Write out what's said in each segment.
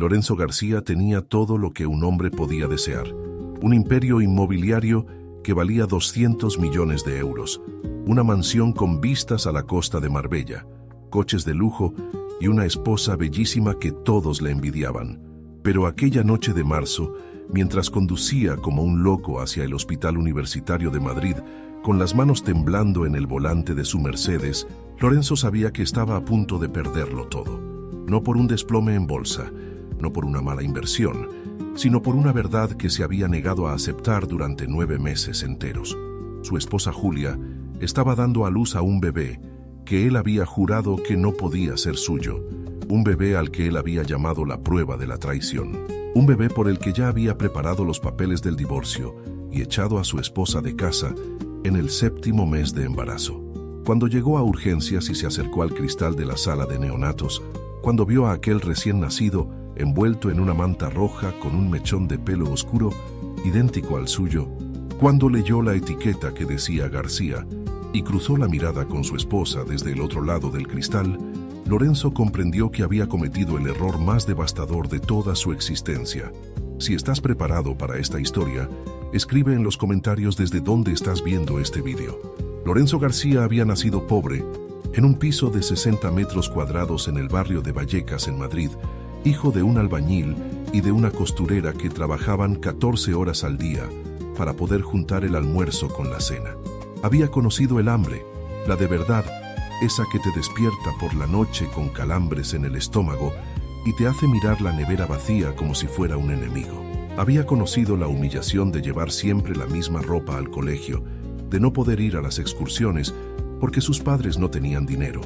Lorenzo García tenía todo lo que un hombre podía desear. Un imperio inmobiliario que valía 200 millones de euros, una mansión con vistas a la costa de Marbella, coches de lujo y una esposa bellísima que todos le envidiaban. Pero aquella noche de marzo, mientras conducía como un loco hacia el Hospital Universitario de Madrid, con las manos temblando en el volante de su Mercedes, Lorenzo sabía que estaba a punto de perderlo todo. No por un desplome en bolsa, no por una mala inversión, sino por una verdad que se había negado a aceptar durante 9 meses enteros. Su esposa Julia estaba dando a luz a un bebé que él había jurado que no podía ser suyo, un bebé al que él había llamado la prueba de la traición, un bebé por el que ya había preparado los papeles del divorcio y echado a su esposa de casa en el 7º mes de embarazo. Cuando llegó a urgencias y se acercó al cristal de la sala de neonatos, cuando vio a aquel recién nacido envuelto en una manta roja con un mechón de pelo oscuro, idéntico al suyo, cuando leyó la etiqueta que decía García y cruzó la mirada con su esposa desde el otro lado del cristal, Lorenzo comprendió que había cometido el error más devastador de toda su existencia. Si estás preparado para esta historia, escribe en los comentarios desde dónde estás viendo este vídeo. Lorenzo García había nacido pobre, en un piso de 60 metros cuadrados en el barrio de Vallecas, en Madrid, hijo de un albañil y de una costurera que trabajaban 14 horas al día para poder juntar el almuerzo con la cena. Había conocido el hambre, la de verdad, esa que te despierta por la noche con calambres en el estómago y te hace mirar la nevera vacía como si fuera un enemigo. Había conocido la humillación de llevar siempre la misma ropa al colegio, de no poder ir a las excursiones porque sus padres no tenían dinero,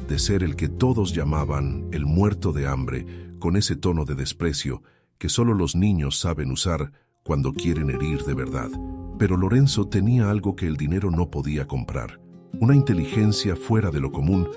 de ser el que todos llamaban el muerto de hambre, con ese tono de desprecio que solo los niños saben usar cuando quieren herir de verdad. Pero Lorenzo tenía algo que el dinero no podía comprar, una inteligencia fuera de lo común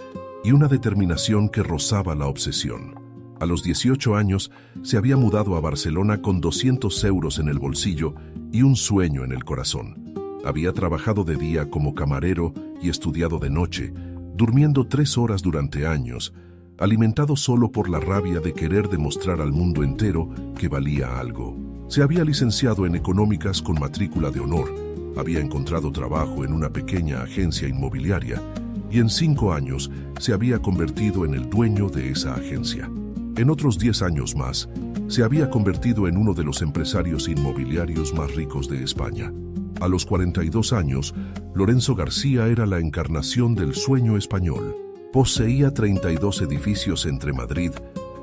y una determinación que rozaba la obsesión. A los 18 años se había mudado a Barcelona con 200 euros en el bolsillo y un sueño en el corazón. Había trabajado de día como camarero y estudiado de noche, durmiendo 3 horas durante años, alimentado solo por la rabia de querer demostrar al mundo entero que valía algo. Se había licenciado en económicas con matrícula de honor, había encontrado trabajo en una pequeña agencia inmobiliaria y en 5 años se había convertido en el dueño de esa agencia. En otros 10 años más, se había convertido en uno de los empresarios inmobiliarios más ricos de España. A los 42 años, Lorenzo García era la encarnación del sueño español. Poseía 32 edificios entre Madrid,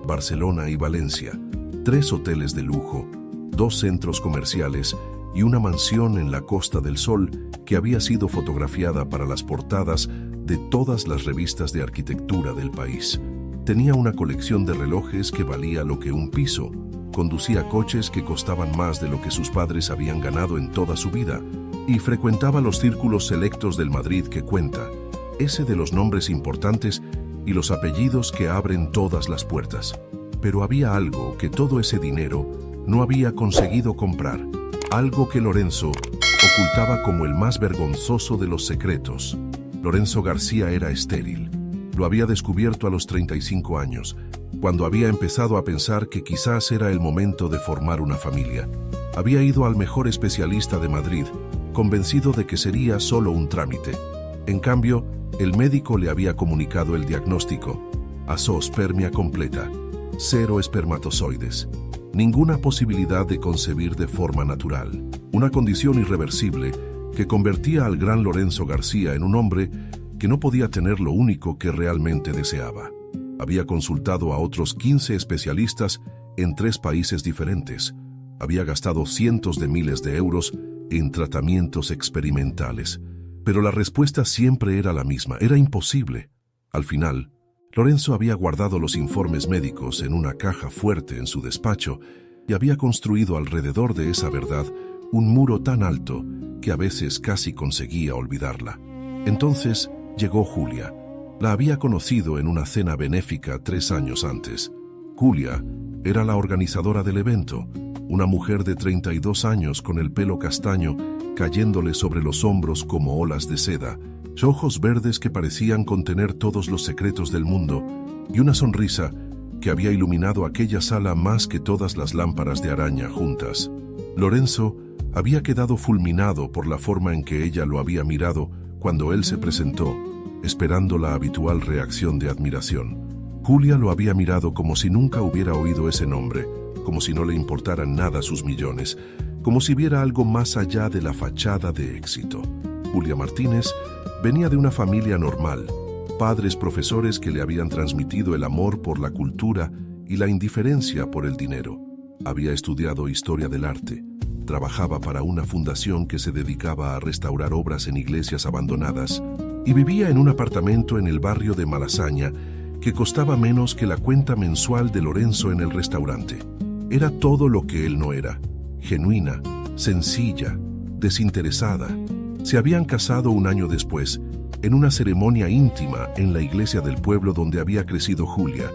Barcelona y Valencia, 3 hoteles de lujo, 2 centros comerciales y una mansión en la Costa del Sol que había sido fotografiada para las portadas de todas las revistas de arquitectura del país. Tenía una colección de relojes que valía lo que un piso, conducía coches que costaban más de lo que sus padres habían ganado en toda su vida y frecuentaba los círculos selectos del Madrid que cuenta, ese de los nombres importantes y los apellidos que abren todas las puertas. Pero había algo que todo ese dinero no había conseguido comprar, algo que Lorenzo ocultaba como el más vergonzoso de los secretos. Lorenzo García era estéril. Lo había descubierto a los 35 años, cuando había empezado a pensar que quizás era el momento de formar una familia. Había ido al mejor especialista de Madrid, convencido de que sería solo un trámite. En cambio, el médico le había comunicado el diagnóstico: azoospermia completa, 0 espermatozoides, ninguna posibilidad de concebir de forma natural, una condición irreversible que convertía al gran Lorenzo García en un hombre que no podía tener lo único que realmente deseaba. Había consultado a otros 15 especialistas en 3 países diferentes. Había gastado cientos de miles de euros en tratamientos experimentales. Pero la respuesta siempre era la misma: era imposible. Al final, Lorenzo había guardado los informes médicos en una caja fuerte en su despacho y había construido alrededor de esa verdad un muro tan alto que a veces casi conseguía olvidarla. Entonces llegó Julia. La había conocido en una cena benéfica 3 años antes. Julia era la organizadora del evento, una mujer de 32 años con el pelo castaño cayéndole sobre los hombros como olas de seda, ojos verdes que parecían contener todos los secretos del mundo y una sonrisa que había iluminado aquella sala más que todas las lámparas de araña juntas. Lorenzo había quedado fulminado por la forma en que ella lo había mirado cuando él se presentó, esperando la habitual reacción de admiración. Julia lo había mirado como si nunca hubiera oído ese nombre, como si no le importaran nada sus millones, como si viera algo más allá de la fachada de éxito. Julia Martínez venía de una familia normal, padres profesores que le habían transmitido el amor por la cultura y la indiferencia por el dinero. Había estudiado historia del arte, trabajaba para una fundación que se dedicaba a restaurar obras en iglesias abandonadas y vivía en un apartamento en el barrio de Malasaña que costaba menos que la cuenta mensual de Lorenzo en el restaurante. Era todo lo que él no era, genuina, sencilla, desinteresada. Se habían casado un año después, en una ceremonia íntima en la iglesia del pueblo donde había crecido Julia,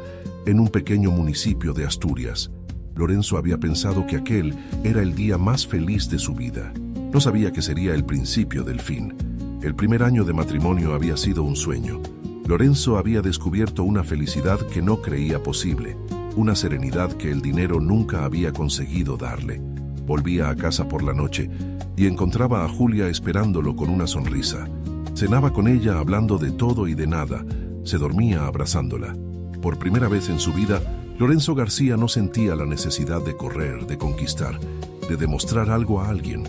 en un pequeño municipio de Asturias. Lorenzo había pensado que aquel era el día más feliz de su vida. No sabía que sería el principio del fin. El primer año de matrimonio había sido un sueño. Lorenzo había descubierto una felicidad que no creía posible, una serenidad que el dinero nunca había conseguido darle. Volvía a casa por la noche y encontraba a Julia esperándolo con una sonrisa. Cenaba con ella hablando de todo y de nada, se dormía abrazándola. Por primera vez en su vida, Lorenzo García no sentía la necesidad de correr, de conquistar, de demostrar algo a alguien,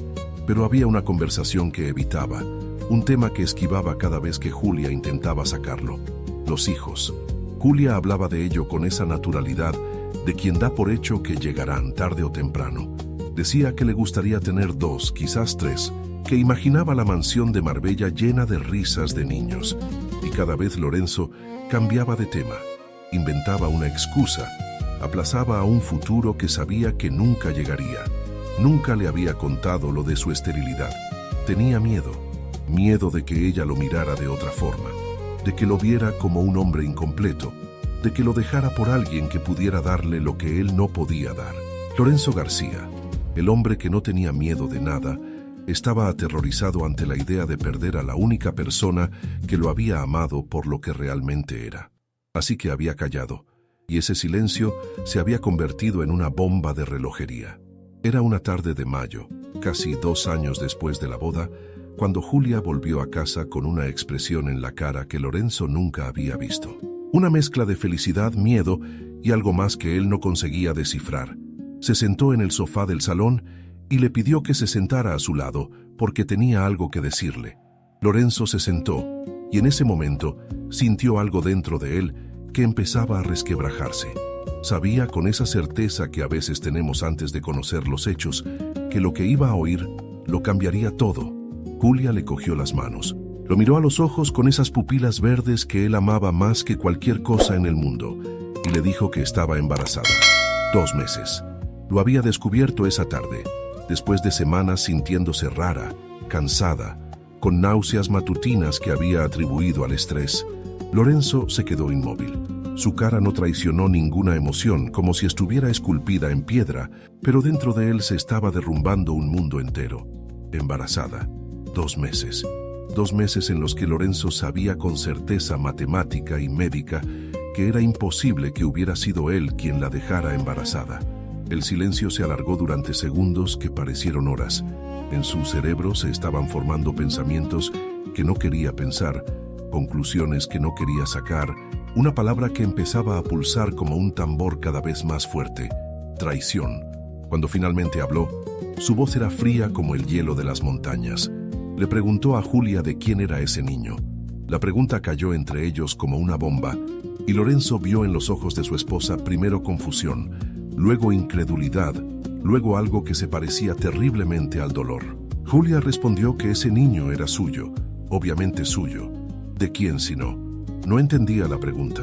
pero había una conversación que evitaba, un tema que esquivaba cada vez que Julia intentaba sacarlo: los hijos. Julia hablaba de ello con esa naturalidad de quien da por hecho que llegarán tarde o temprano. Decía que le gustaría tener 2, quizás 3, que imaginaba la mansión de Marbella llena de risas de niños. Y cada vez Lorenzo cambiaba de tema, inventaba una excusa, aplazaba a un futuro que sabía que nunca llegaría. Nunca le había contado lo de su esterilidad. Tenía miedo de que ella lo mirara de otra forma, de que lo viera como un hombre incompleto, de que lo dejara por alguien que pudiera darle lo que él no podía dar. Lorenzo García, el hombre que no tenía miedo de nada, estaba aterrorizado ante la idea de perder a la única persona que lo había amado por lo que realmente era. Así que había callado, y ese silencio se había convertido en una bomba de relojería. Era una tarde de mayo, casi 2 años después de la boda, cuando Julia volvió a casa con una expresión en la cara que Lorenzo nunca había visto. Una mezcla de felicidad, miedo y algo más que él no conseguía descifrar. Se sentó en el sofá del salón y le pidió que se sentara a su lado porque tenía algo que decirle. Lorenzo se sentó y en ese momento sintió algo dentro de él que empezaba a resquebrajarse. Sabía con esa certeza que a veces tenemos antes de conocer los hechos que lo que iba a oír lo cambiaría todo. Julia le cogió las manos. Lo miró a los ojos con esas pupilas verdes que él amaba más que cualquier cosa en el mundo y le dijo que estaba embarazada. 2 meses. Lo había descubierto esa tarde, después de semanas sintiéndose rara, cansada, con náuseas matutinas que había atribuido al estrés. Lorenzo se quedó inmóvil. Su cara no traicionó ninguna emoción, como si estuviera esculpida en piedra, pero dentro de él se estaba derrumbando un mundo entero. Embarazada. 2 meses. 2 meses en los que Lorenzo sabía con certeza matemática y médica que era imposible que hubiera sido él quien la dejara embarazada. El silencio se alargó durante segundos que parecieron horas. En su cerebro se estaban formando pensamientos que no quería pensar, conclusiones que no quería sacar, una palabra que empezaba a pulsar como un tambor cada vez más fuerte: traición. Cuando finalmente habló, su voz era fría como el hielo de las montañas. Le preguntó a Julia de quién era ese niño. La pregunta cayó entre ellos como una bomba, y Lorenzo vio en los ojos de su esposa primero confusión, luego incredulidad, luego algo que se parecía terriblemente al dolor. Julia respondió que ese niño era suyo, obviamente suyo. ¿De quién sino? No entendía la pregunta.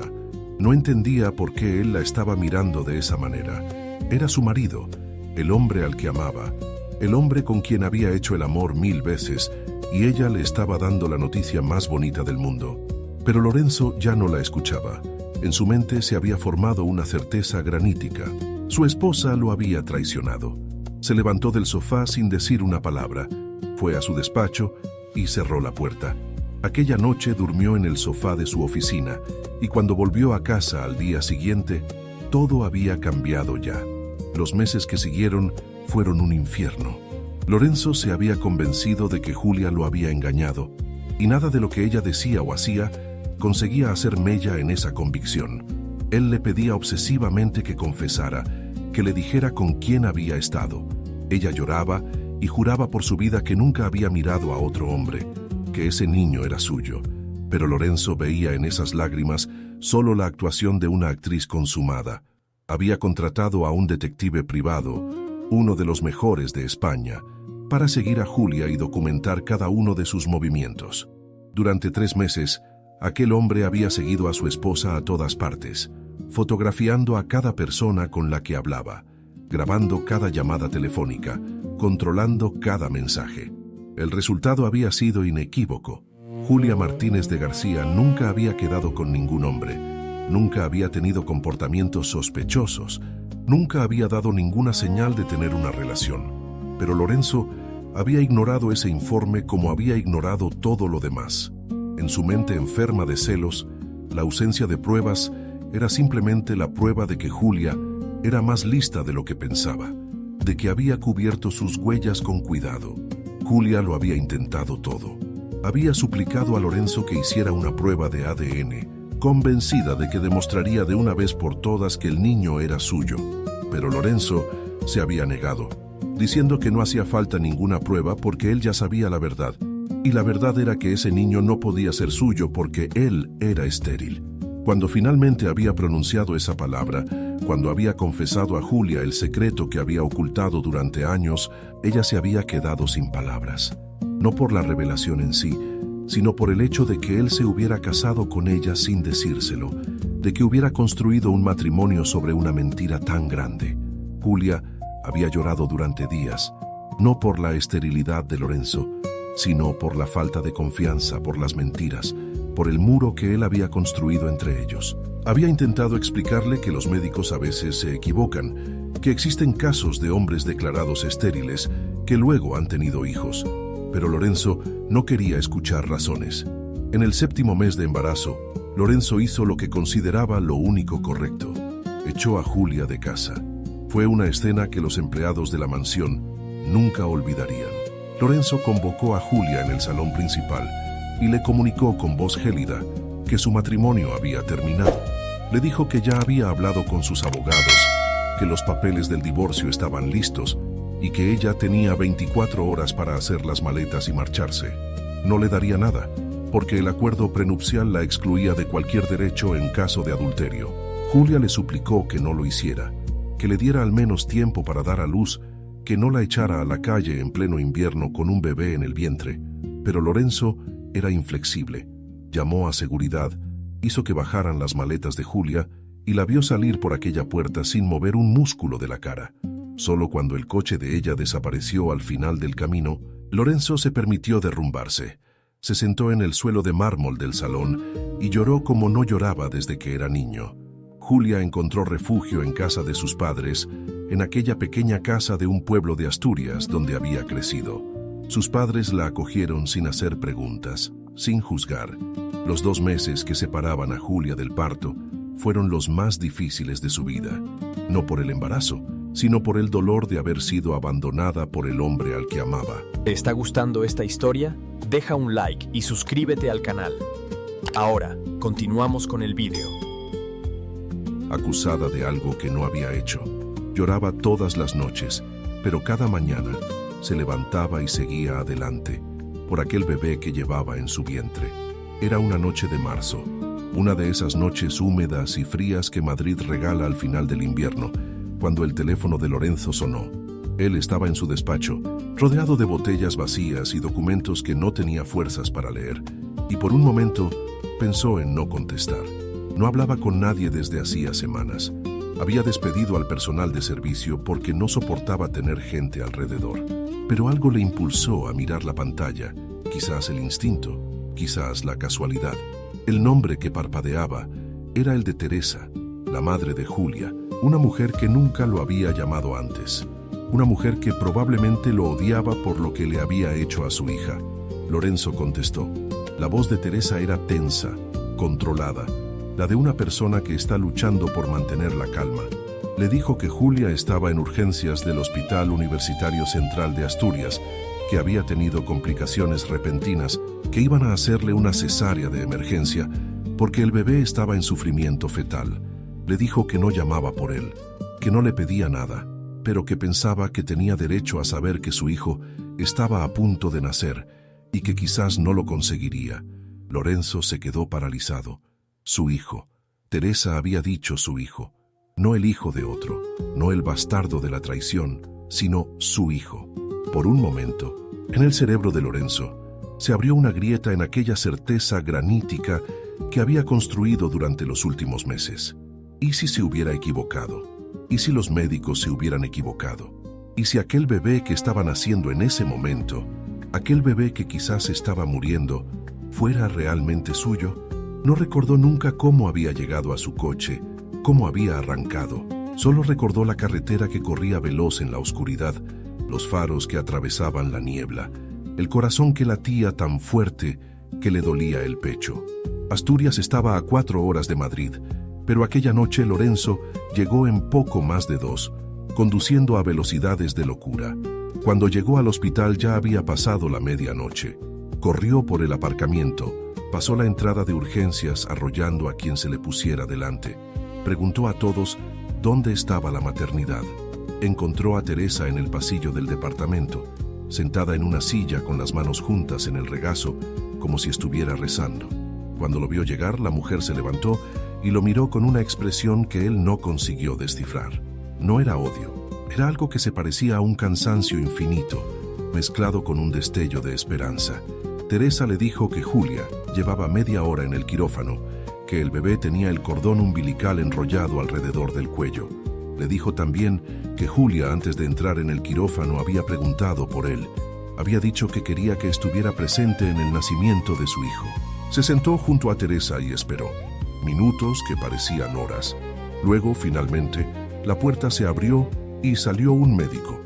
No entendía por qué él la estaba mirando de esa manera. Era su marido, el hombre al que amaba, el hombre con quien había hecho el amor 1000 veces, y ella le estaba dando la noticia más bonita del mundo. Pero Lorenzo ya no la escuchaba. En su mente se había formado una certeza granítica. Su esposa lo había traicionado. Se levantó del sofá sin decir una palabra, fue a su despacho y cerró la puerta. Aquella noche durmió en el sofá de su oficina, y cuando volvió a casa al día siguiente, Todo había cambiado ya. Los meses que siguieron fueron un infierno. Lorenzo se había convencido de que Julia lo había engañado, y nada de lo que ella decía o hacía conseguía hacer mella en esa convicción. Él le pedía obsesivamente que confesara, que le dijera con quién había estado. Ella lloraba y juraba por su vida que nunca había mirado a otro hombre, que ese niño era suyo. Pero Lorenzo veía en esas lágrimas solo la actuación de una actriz consumada. Había contratado a un detective privado, uno de los mejores de España, para seguir a Julia y documentar cada uno de sus movimientos. Durante 3 meses, aquel hombre había seguido a su esposa a todas partes, fotografiando a cada persona con la que hablaba, grabando cada llamada telefónica, controlando cada mensaje. El resultado había sido inequívoco. Julia Martínez de García nunca había quedado con ningún hombre, nunca había tenido comportamientos sospechosos, nunca había dado ninguna señal de tener una relación. Pero Lorenzo había ignorado ese informe como había ignorado todo lo demás. En su mente enferma de celos, la ausencia de pruebas era simplemente la prueba de que Julia era más lista de lo que pensaba, de que había cubierto sus huellas con cuidado. Julia lo había intentado todo. Había suplicado a Lorenzo que hiciera una prueba de ADN, convencida de que demostraría de una vez por todas que el niño era suyo. Pero Lorenzo se había negado, diciendo que no hacía falta ninguna prueba porque él ya sabía la verdad. Y la verdad era que ese niño no podía ser suyo porque él era estéril. Cuando finalmente había pronunciado esa palabra, cuando había confesado a Julia el secreto que había ocultado durante años, ella se había quedado sin palabras. No por la revelación en sí, sino por el hecho de que él se hubiera casado con ella sin decírselo, de que hubiera construido un matrimonio sobre una mentira tan grande. Julia había llorado durante días, no por la esterilidad de Lorenzo, sino por la falta de confianza, por las mentiras, por el muro que él había construido entre ellos. Había intentado explicarle que los médicos a veces se equivocan, que existen casos de hombres declarados estériles que luego han tenido hijos. Pero Lorenzo no quería escuchar razones. En el 7º mes de embarazo, Lorenzo hizo lo que consideraba lo único correcto. Echó a Julia de casa. Fue una escena que los empleados de la mansión nunca olvidarían. Lorenzo convocó a Julia en el salón principal y le comunicó con voz gélida que su matrimonio había terminado. Le dijo que ya había hablado con sus abogados, que los papeles del divorcio estaban listos y que ella tenía 24 horas para hacer las maletas y marcharse. No le daría nada, porque el acuerdo prenupcial la excluía de cualquier derecho en caso de adulterio. Julia le suplicó que no lo hiciera, que le diera al menos tiempo para dar a luz, que no la echara a la calle en pleno invierno con un bebé en el vientre. Pero Lorenzo era inflexible. Llamó a seguridad, hizo que bajaran las maletas de Julia y la vio salir por aquella puerta sin mover un músculo de la cara. Solo cuando el coche de ella desapareció al final del camino, Lorenzo se permitió derrumbarse. Se sentó en el suelo de mármol del salón y lloró como no lloraba desde que era niño. Julia encontró refugio en casa de sus padres, en aquella pequeña casa de un pueblo de Asturias donde había crecido. Sus padres la acogieron sin hacer preguntas, sin juzgar. Los 2 meses que separaban a Julia del parto fueron los más difíciles de su vida, no por el embarazo, sino por el dolor de haber sido abandonada por el hombre al que amaba. ¿Te está gustando esta historia? Deja un like y suscríbete al canal. Ahora, continuamos con el vídeo. Acusada de algo que no había hecho, lloraba todas las noches, pero cada mañana se levantaba y seguía adelante, por aquel bebé que llevaba en su vientre. Era una noche de marzo, una de esas noches húmedas y frías que Madrid regala al final del invierno, cuando el teléfono de Lorenzo sonó. Él estaba en su despacho, rodeado de botellas vacías y documentos que no tenía fuerzas para leer, y por un momento pensó en no contestar. No hablaba con nadie desde hacía semanas. Había despedido al personal de servicio porque no soportaba tener gente alrededor. Pero algo le impulsó a mirar la pantalla, quizás el instinto, quizás la casualidad. El nombre que parpadeaba era el de Teresa, la madre de Julia, una mujer que nunca lo había llamado antes. Una mujer que probablemente lo odiaba por lo que le había hecho a su hija. Lorenzo contestó. La voz de Teresa era tensa, controlada, la de una persona que está luchando por mantener la calma. Le dijo que Julia estaba en urgencias del Hospital Universitario Central de Asturias, que había tenido complicaciones repentinas que iban a hacerle una cesárea de emergencia porque el bebé estaba en sufrimiento fetal. Le dijo que no llamaba por él, que no le pedía nada, pero que pensaba que tenía derecho a saber que su hijo estaba a punto de nacer y que quizás no lo conseguiría. Lorenzo se quedó paralizado. Su hijo. Teresa había dicho su hijo. No el hijo de otro, no el bastardo de la traición, sino su hijo. Por un momento, en el cerebro de Lorenzo, se abrió una grieta en aquella certeza granítica que había construido durante los últimos meses. ¿Y si se hubiera equivocado? ¿Y si los médicos se hubieran equivocado? ¿Y si aquel bebé que estaba naciendo en ese momento, aquel bebé que quizás estaba muriendo, fuera realmente suyo? No recordó nunca cómo había llegado a su coche, cómo había arrancado. Solo recordó la carretera que corría veloz en la oscuridad, los faros que atravesaban la niebla, el corazón que latía tan fuerte que le dolía el pecho. Asturias estaba a 4 horas de Madrid, pero aquella noche Lorenzo llegó en poco más de 2, conduciendo a velocidades de locura. Cuando llegó al hospital ya había pasado la medianoche. Corrió por el aparcamiento, pasó la entrada de urgencias arrollando a quien se le pusiera delante. Preguntó a todos dónde estaba la maternidad. Encontró a Teresa en el pasillo del departamento, sentada en una silla con las manos juntas en el regazo, como si estuviera rezando. Cuando lo vio llegar, la mujer se levantó y lo miró con una expresión que él no consiguió descifrar. No era odio, era algo que se parecía a un cansancio infinito, mezclado con un destello de esperanza. Teresa le dijo que Julia llevaba media hora en el quirófano, que el bebé tenía el cordón umbilical enrollado alrededor del cuello. Le dijo también que Julia, antes de entrar en el quirófano, había preguntado por él. Había dicho que quería que estuviera presente en el nacimiento de su hijo. Se sentó junto a Teresa y esperó. Minutos que parecían horas. Luego, finalmente, la puerta se abrió y salió un médico.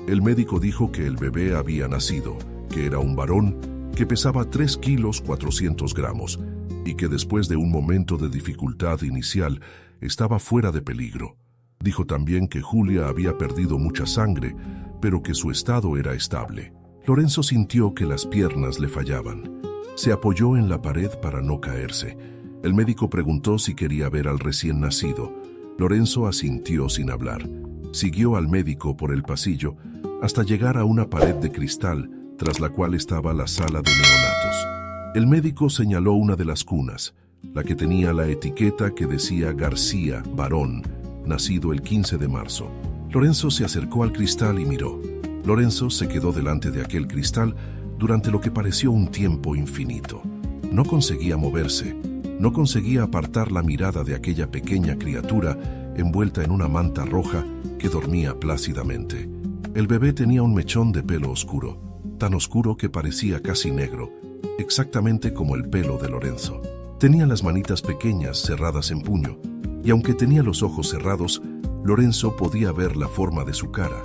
El médico dijo que el bebé había nacido, que era un varón, que pesaba 3 kilos 400 gramos y que después de un momento de dificultad inicial estaba fuera de peligro. Dijo también que Julia había perdido mucha sangre, pero que su estado era estable. Lorenzo sintió que las piernas le fallaban. Se apoyó en la pared para no caerse. El médico preguntó si quería ver al recién nacido. Lorenzo asintió sin hablar. Siguió al médico por el pasillo hasta llegar a una pared de cristal tras la cual estaba la sala de neonatos. El médico señaló una de las cunas, la que tenía la etiqueta que decía García, varón, nacido el 15 de marzo. Lorenzo se acercó al cristal y miró. Lorenzo se quedó delante de aquel cristal durante lo que pareció un tiempo infinito. No conseguía moverse, no conseguía apartar la mirada de aquella pequeña criatura envuelta en una manta roja que dormía plácidamente. El bebé tenía un mechón de pelo oscuro, tan oscuro que parecía casi negro, exactamente como el pelo de Lorenzo. Tenía las manitas pequeñas cerradas en puño, y aunque tenía los ojos cerrados, Lorenzo podía ver la forma de su cara,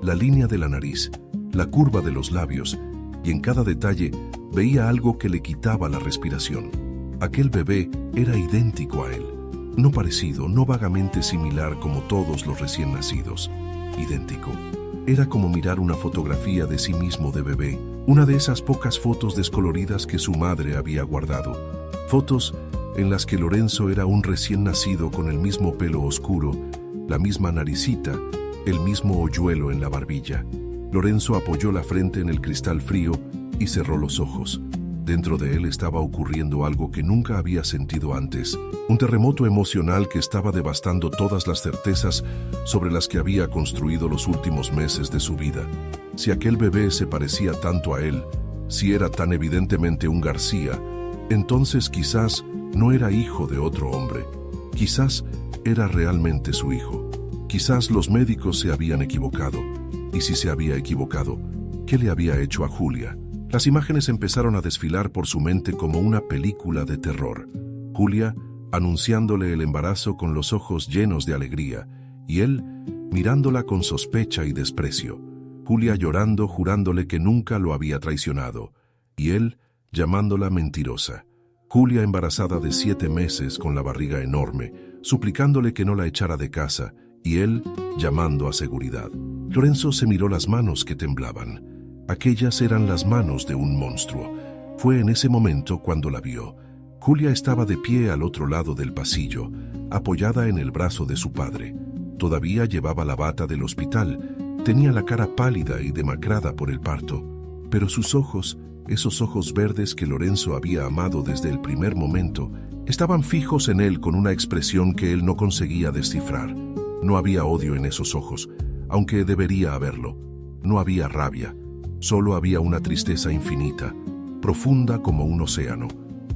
la línea de la nariz, la curva de los labios, y en cada detalle veía algo que le quitaba la respiración. Aquel bebé era idéntico a él, no parecido, no vagamente similar como todos los recién nacidos. Idéntico. Era como mirar una fotografía de sí mismo de bebé, una de esas pocas fotos descoloridas que su madre había guardado. Fotos en las que Lorenzo era un recién nacido con el mismo pelo oscuro, la misma naricita, el mismo hoyuelo en la barbilla. Lorenzo apoyó la frente en el cristal frío y cerró los ojos. Dentro de él estaba ocurriendo algo que nunca había sentido antes, un terremoto emocional que estaba devastando todas las certezas sobre las que había construido los últimos meses de su vida. Si aquel bebé se parecía tanto a él, si era tan evidentemente un García, entonces quizás no era hijo de otro hombre, quizás era realmente su hijo. Quizás los médicos se habían equivocado, y si se había equivocado, ¿qué le había hecho a Julia? Las imágenes empezaron a desfilar por su mente como una película de terror. Julia anunciándole el embarazo con los ojos llenos de alegría, y él mirándola con sospecha y desprecio. Julia llorando, jurándole que nunca lo había traicionado, y él llamándola mentirosa. Julia embarazada de 7 meses con la barriga enorme, suplicándole que no la echara de casa, y él llamando a seguridad. Lorenzo se miró las manos que temblaban. Aquellas eran las manos de un monstruo. Fue en ese momento cuando la vio. Julia estaba de pie al otro lado del pasillo, apoyada en el brazo de su padre. Todavía llevaba la bata del hospital. Tenía la cara pálida y demacrada por el parto, pero sus ojos, esos ojos verdes que Lorenzo había amado desde el primer momento, estaban fijos en él con una expresión que él no conseguía descifrar. No había odio en esos ojos, aunque debería haberlo. No había rabia, solo había una tristeza infinita, profunda como un océano.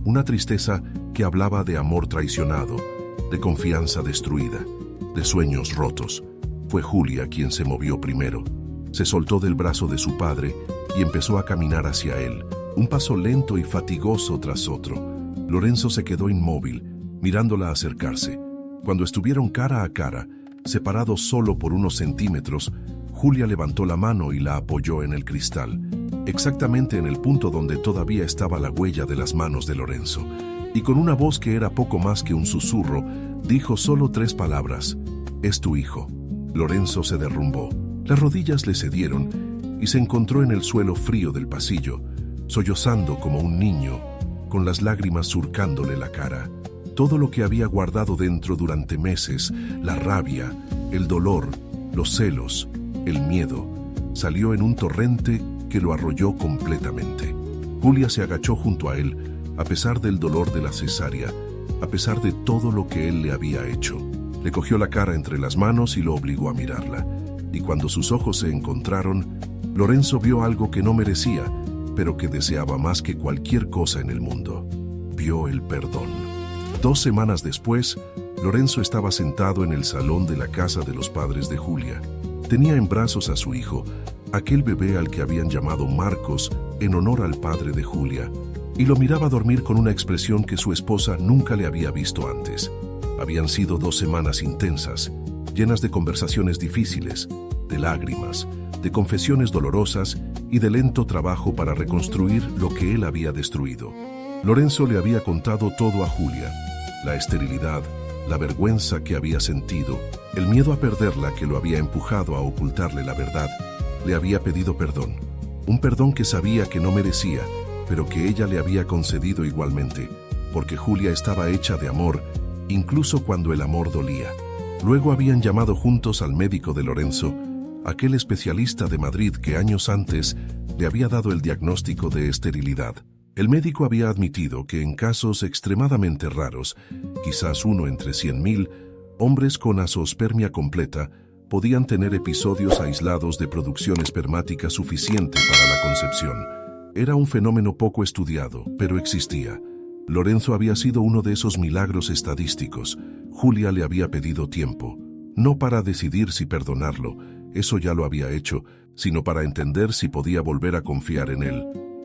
Una tristeza que hablaba de amor traicionado, de confianza destruida, de sueños rotos. Fue Julia quien se movió primero. Se soltó del brazo de su padre y empezó a caminar hacia él, un paso lento y fatigoso tras otro. Lorenzo se quedó inmóvil, mirándola acercarse. Cuando estuvieron cara a cara, separados solo por unos centímetros, Julia levantó la mano y la apoyó en el cristal, exactamente en el punto donde todavía estaba la huella de las manos de Lorenzo. Y con una voz que era poco más que un susurro, dijo solo 3 palabras: «Es tu hijo». Lorenzo se derrumbó. Las rodillas le cedieron y se encontró en el suelo frío del pasillo, sollozando como un niño, con las lágrimas surcándole la cara. Todo lo que había guardado dentro durante meses, la rabia, el dolor, los celos, el miedo, salió en un torrente que lo arrolló completamente. Julia se agachó junto a él, a pesar del dolor de la cesárea, a pesar de todo lo que él le había hecho. Le cogió la cara entre las manos y lo obligó a mirarla. Y cuando sus ojos se encontraron, Lorenzo vio algo que no merecía, pero que deseaba más que cualquier cosa en el mundo. Vio el perdón. 2 semanas después, Lorenzo estaba sentado en el salón de la casa de los padres de Julia. Tenía en brazos a su hijo, aquel bebé al que habían llamado Marcos en honor al padre de Julia, y lo miraba dormir con una expresión que su esposa nunca le había visto antes. Habían sido 2 semanas intensas, llenas de conversaciones difíciles, de lágrimas, de confesiones dolorosas y de lento trabajo para reconstruir lo que él había destruido. Lorenzo le había contado todo a Julia: la esterilidad, la vergüenza que había sentido, el miedo a perderla que lo había empujado a ocultarle la verdad. Le había pedido perdón, un perdón que sabía que no merecía, pero que ella le había concedido igualmente, porque Julia estaba hecha de amor, incluso cuando el amor dolía. Luego habían llamado juntos al médico de Lorenzo, aquel especialista de Madrid que años antes le había dado el diagnóstico de esterilidad. El médico había admitido que en casos extremadamente raros, quizás 1 entre 100.000, hombres con azoospermia completa podían tener episodios aislados de producción espermática suficiente para la concepción. Era un fenómeno poco estudiado, pero existía. Lorenzo había sido uno de esos milagros estadísticos. Julia le había pedido tiempo, no para decidir si perdonarlo, eso ya lo había hecho, sino para entender si podía volver a confiar en él.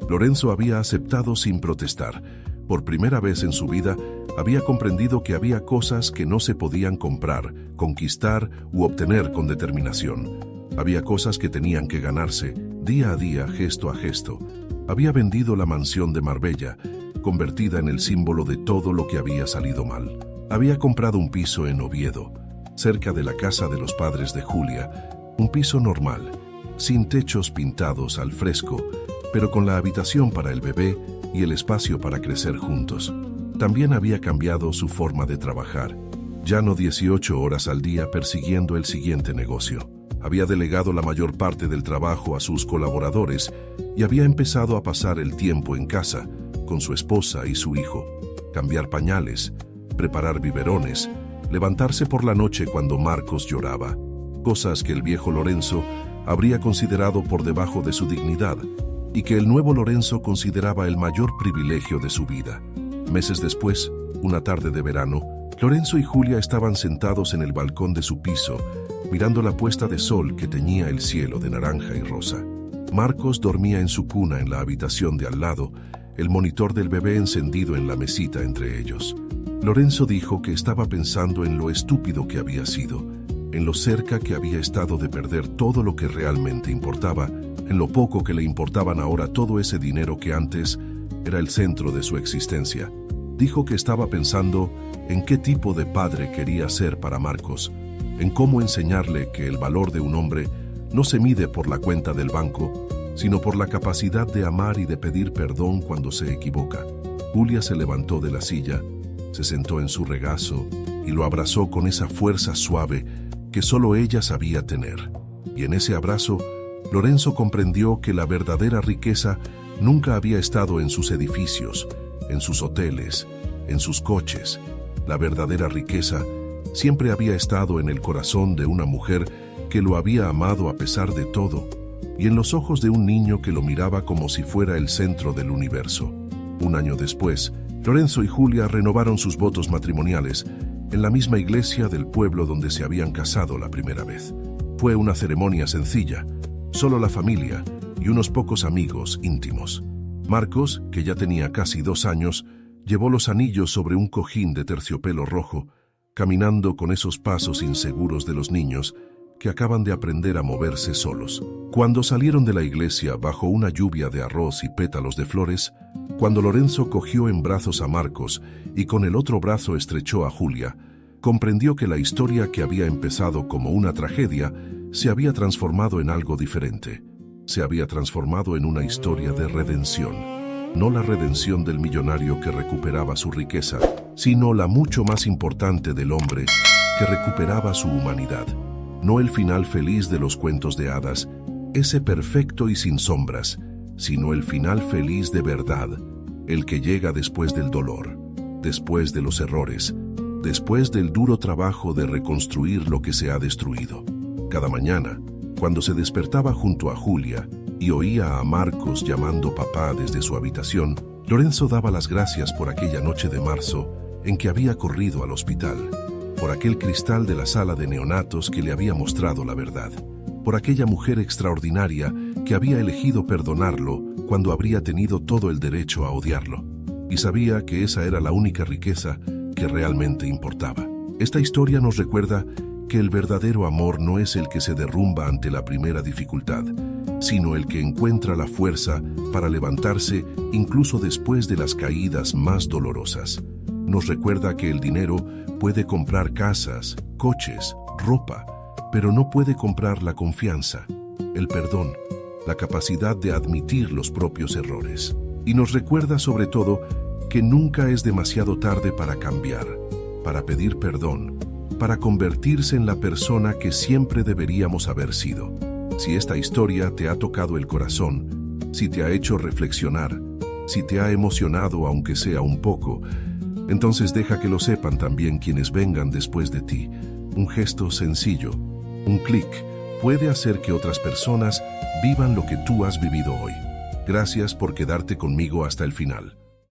Lorenzo había aceptado sin protestar. Por primera vez en su vida, había comprendido que había cosas que no se podían comprar, conquistar u obtener con determinación. Había cosas que tenían que ganarse, día a día, gesto a gesto. Había vendido la mansión de Marbella, convertida en el símbolo de todo lo que había salido mal. Había comprado un piso en Oviedo, cerca de la casa de los padres de Julia, un piso normal, sin techos pintados al fresco, pero con la habitación para el bebé y el espacio para crecer juntos. También había cambiado su forma de trabajar. Ya no 18 horas al día persiguiendo el siguiente negocio. Había delegado la mayor parte del trabajo a sus colaboradores y había empezado a pasar el tiempo en casa, con su esposa y su hijo, cambiar pañales, preparar biberones, levantarse por la noche cuando Marcos lloraba, cosas que el viejo Lorenzo habría considerado por debajo de su dignidad y que el nuevo Lorenzo consideraba el mayor privilegio de su vida. Meses después, una tarde de verano, Lorenzo y Julia estaban sentados en el balcón de su piso, mirando la puesta de sol que teñía el cielo de naranja y rosa. Marcos dormía en su cuna en la habitación de al lado, el monitor del bebé encendido en la mesita entre ellos. Lorenzo dijo que estaba pensando en lo estúpido que había sido, en lo cerca que había estado de perder todo lo que realmente importaba, en lo poco que le importaban ahora todo ese dinero que antes era el centro de su existencia. Dijo que estaba pensando en qué tipo de padre quería ser para Marcos, en cómo enseñarle que el valor de un hombre no se mide por la cuenta del banco, sino por la capacidad de amar y de pedir perdón cuando se equivoca. Julia se levantó de la silla, se sentó en su regazo y lo abrazó con esa fuerza suave que solo ella sabía tener. Y en ese abrazo, Lorenzo comprendió que la verdadera riqueza nunca había estado en sus edificios, en sus hoteles, en sus coches. La verdadera riqueza siempre había estado en el corazón de una mujer que lo había amado a pesar de todo, y en los ojos de un niño que lo miraba como si fuera el centro del universo. Un año después, Lorenzo y Julia renovaron sus votos matrimoniales en la misma iglesia del pueblo donde se habían casado la primera vez. Fue una ceremonia sencilla, solo la familia y unos pocos amigos íntimos. Marcos, que ya tenía casi 2 años, llevó los anillos sobre un cojín de terciopelo rojo, caminando con esos pasos inseguros de los niños que acaban de aprender a moverse solos. Cuando salieron de la iglesia bajo una lluvia de arroz y pétalos de flores, cuando Lorenzo cogió en brazos a Marcos y con el otro brazo estrechó a Julia, comprendió que la historia que había empezado como una tragedia se había transformado en algo diferente. Se había transformado en una historia de redención. No la redención del millonario que recuperaba su riqueza, sino la mucho más importante del hombre que recuperaba su humanidad. No el final feliz de los cuentos de hadas, ese perfecto y sin sombras, sino el final feliz de verdad, el que llega después del dolor, después de los errores, después del duro trabajo de reconstruir lo que se ha destruido. Cada mañana, cuando se despertaba junto a Julia y oía a Marcos llamando papá desde su habitación, Lorenzo daba las gracias por aquella noche de marzo en que había corrido al hospital, por aquel cristal de la sala de neonatos que le había mostrado la verdad, por aquella mujer extraordinaria que había elegido perdonarlo cuando habría tenido todo el derecho a odiarlo, y sabía que esa era la única riqueza que realmente importaba. Esta historia nos recuerda que el verdadero amor no es el que se derrumba ante la primera dificultad, sino el que encuentra la fuerza para levantarse incluso después de las caídas más dolorosas. Nos recuerda que el dinero puede comprar casas, coches, ropa, pero no puede comprar la confianza, el perdón, la capacidad de admitir los propios errores. Y nos recuerda sobre todo que nunca es demasiado tarde para cambiar, para pedir perdón, para convertirse en la persona que siempre deberíamos haber sido. Si esta historia te ha tocado el corazón, si te ha hecho reflexionar, si te ha emocionado aunque sea un poco, entonces deja que lo sepan también quienes vengan después de ti. Un gesto sencillo, un clic, puede hacer que otras personas vivan lo que tú has vivido hoy. Gracias por quedarte conmigo hasta el final.